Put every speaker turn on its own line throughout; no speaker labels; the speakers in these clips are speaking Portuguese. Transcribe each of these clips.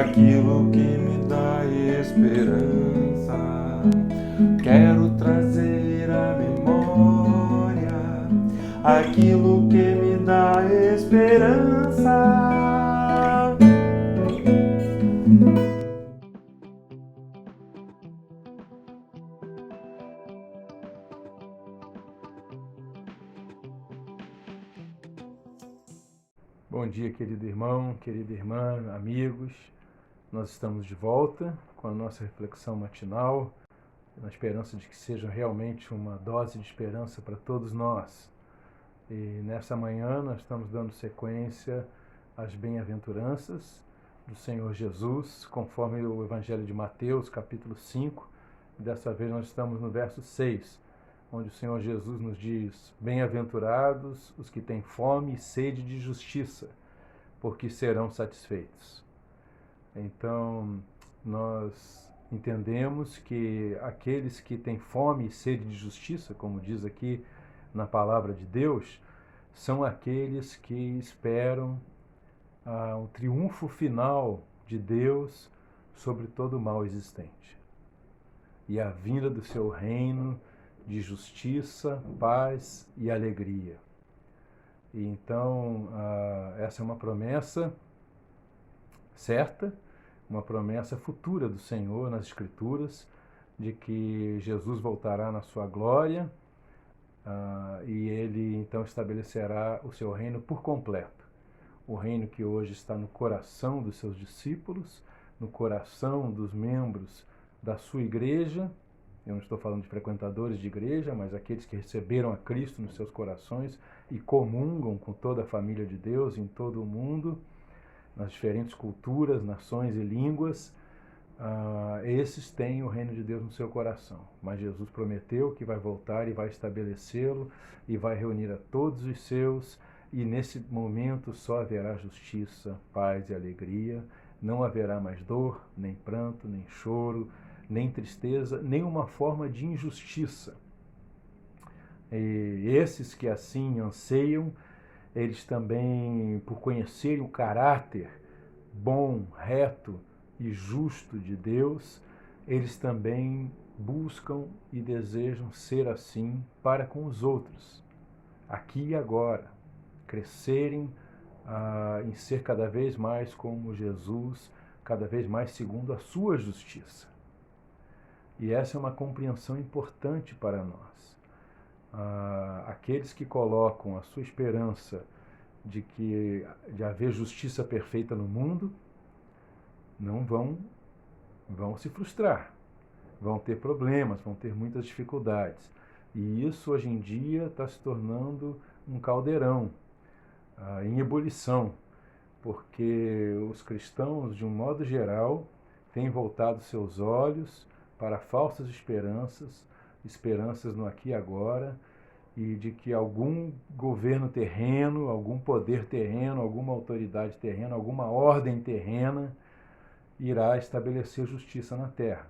aquilo que me dá esperança. Quero trazer à memória aquilo que me dá esperança.
Bom dia, querido irmão, querida irmã, amigos. Nós estamos de volta com a nossa reflexão matinal, na esperança de que seja realmente uma dose de esperança para todos nós. E nessa manhã nós estamos dando sequência às bem-aventuranças do Senhor Jesus, conforme o Evangelho de Mateus, capítulo 5. Dessa vez nós estamos no verso 6, onde o Senhor Jesus nos diz: bem-aventurados os que têm fome e sede de justiça, porque serão satisfeitos. Então, nós entendemos que aqueles que têm fome e sede de justiça, como diz aqui na palavra de Deus, são aqueles que esperam o triunfo final de Deus sobre todo o mal existente e a vinda do seu reino de justiça, paz e alegria. E então, essa é uma promessa certa, uma promessa futura do Senhor nas Escrituras, de que Jesus voltará na sua glória e ele então estabelecerá o seu reino por completo. O reino que hoje está no coração dos seus discípulos, no coração dos membros da sua igreja. Eu não estou falando de frequentadores de igreja, mas aqueles que receberam a Cristo nos seus corações e comungam com toda a família de Deus em todo o mundo, nas diferentes culturas, nações e línguas. Esses têm o reino de Deus no seu coração. Mas Jesus prometeu que vai voltar e vai estabelecê-lo e vai reunir a todos os seus, e nesse momento só haverá justiça, paz e alegria. Não haverá mais dor, nem pranto, nem choro, nem tristeza, nenhuma forma de injustiça. E esses que assim anseiam, eles também, por conhecerem o caráter bom, reto e justo de Deus, eles também buscam e desejam ser assim para com os outros, aqui e agora, crescerem em ser cada vez mais como Jesus, cada vez mais segundo a sua justiça. E essa é uma compreensão importante para nós. Aqueles que colocam a sua esperança de haver justiça perfeita no mundo, não vão se frustrar, vão ter problemas, vão ter muitas dificuldades. E isso hoje em dia está se tornando um caldeirão em ebulição, porque os cristãos, de um modo geral, têm voltado seus olhos para falsas esperanças no aqui e agora, e de que algum governo terreno, algum poder terreno, alguma autoridade terrena, alguma ordem terrena irá estabelecer justiça na terra.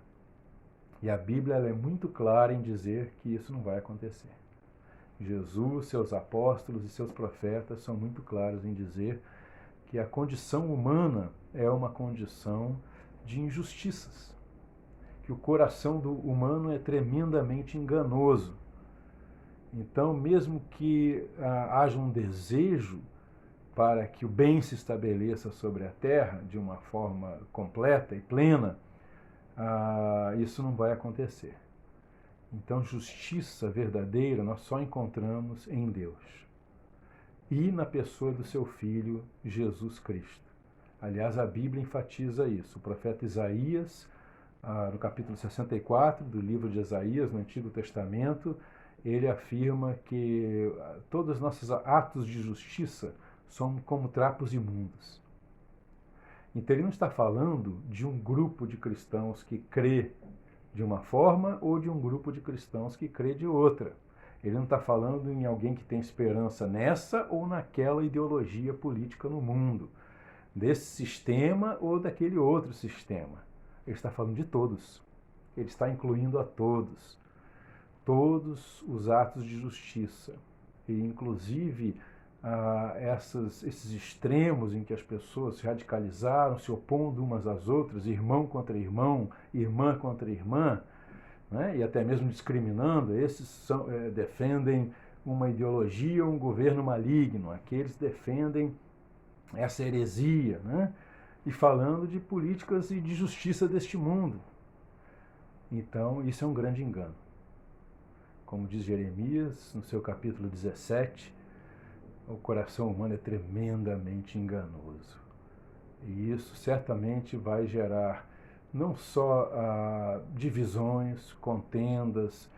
E a Bíblia ela é muito clara em dizer que isso não vai acontecer. Jesus, seus apóstolos e seus profetas são muito claros em dizer que a condição humana é uma condição de injustiças, que o coração do humano é tremendamente enganoso. Então, mesmo que haja um desejo para que o bem se estabeleça sobre a terra de uma forma completa e plena, isso não vai acontecer. Então, justiça verdadeira nós só encontramos em Deus e na pessoa do seu Filho, Jesus Cristo. Aliás, a Bíblia enfatiza isso. O profeta Isaías, no capítulo 64 do livro de Isaías, no Antigo Testamento, ele afirma que todos os nossos atos de justiça são como trapos imundos. Então ele não está falando de um grupo de cristãos que crê de uma forma ou de um grupo de cristãos que crê de outra. Ele não está falando em alguém que tem esperança nessa ou naquela ideologia política no mundo, desse sistema ou daquele outro sistema. Ele está falando de todos. Ele está incluindo a todos os atos de justiça. E inclusive esses extremos em que as pessoas se radicalizaram, se opondo umas às outras, irmão contra irmão, irmã contra irmã, né? E até mesmo discriminando, esses defendem uma ideologia, um governo maligno, aqueles defendem essa heresia, né? E falando de políticas e de justiça deste mundo. Então, isso é um grande engano. Como diz Jeremias, no seu capítulo 17, o coração humano é tremendamente enganoso. E isso certamente vai gerar não só divisões, contendas,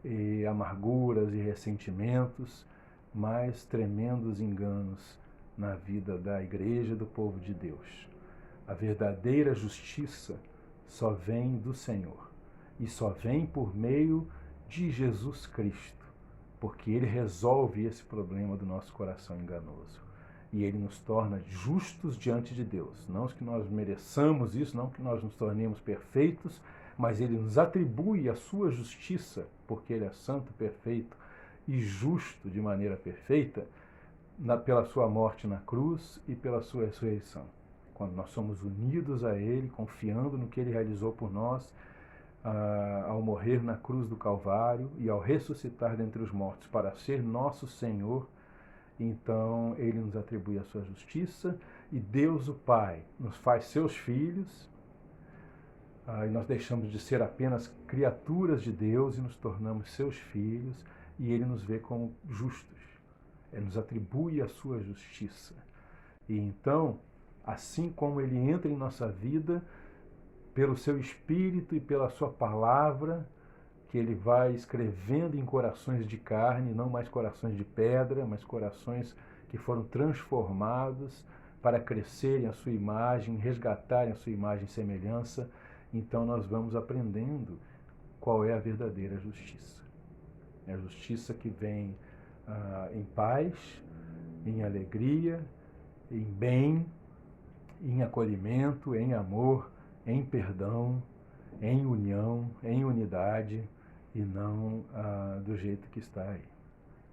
e amarguras e ressentimentos, mas tremendos enganos na vida da igreja e do povo de Deus. A verdadeira justiça só vem do Senhor e só vem por meio de Jesus Cristo, porque Ele resolve esse problema do nosso coração enganoso. E Ele nos torna justos diante de Deus. Não que nós mereçamos isso, não que nós nos tornemos perfeitos, mas Ele nos atribui a sua justiça, porque Ele é santo, perfeito e justo de maneira perfeita, pela sua morte na cruz e pela sua ressurreição. Quando nós somos unidos a Ele, confiando no que Ele realizou por nós, ao morrer na cruz do Calvário e ao ressuscitar dentre os mortos para ser nosso Senhor, então Ele nos atribui a sua justiça e Deus o Pai nos faz seus filhos, e nós deixamos de ser apenas criaturas de Deus e nos tornamos seus filhos, e Ele nos vê como justos. Ele nos atribui a sua justiça. E então, assim como Ele entra em nossa vida, pelo seu Espírito e pela sua palavra, que Ele vai escrevendo em corações de carne, não mais corações de pedra, mas corações que foram transformados para crescerem a sua imagem, resgatarem a sua imagem e semelhança. Então nós vamos aprendendo qual é a verdadeira justiça. É a justiça que vem em paz, em alegria, em bem, em acolhimento, em amor, em perdão, em união, em unidade, e não do jeito que está aí.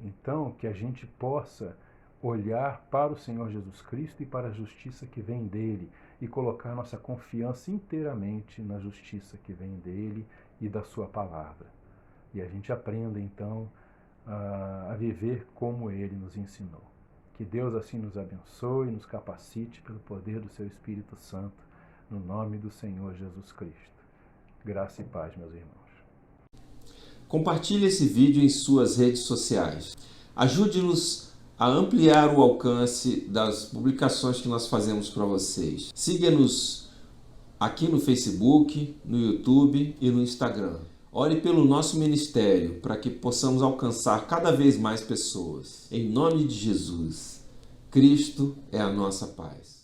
Então, que a gente possa olhar para o Senhor Jesus Cristo e para a justiça que vem dele e colocar nossa confiança inteiramente na justiça que vem dele e da sua palavra. E a gente aprenda, então, a viver como ele nos ensinou. Que Deus assim nos abençoe e nos capacite pelo poder do seu Espírito Santo, no nome do Senhor Jesus Cristo. Graça e paz, meus irmãos.
Compartilhe esse vídeo em suas redes sociais. Ajude-nos a ampliar o alcance das publicações que nós fazemos para vocês. Siga-nos aqui no Facebook, no YouTube e no Instagram. Ore pelo nosso ministério para que possamos alcançar cada vez mais pessoas. Em nome de Jesus, Cristo é a nossa paz.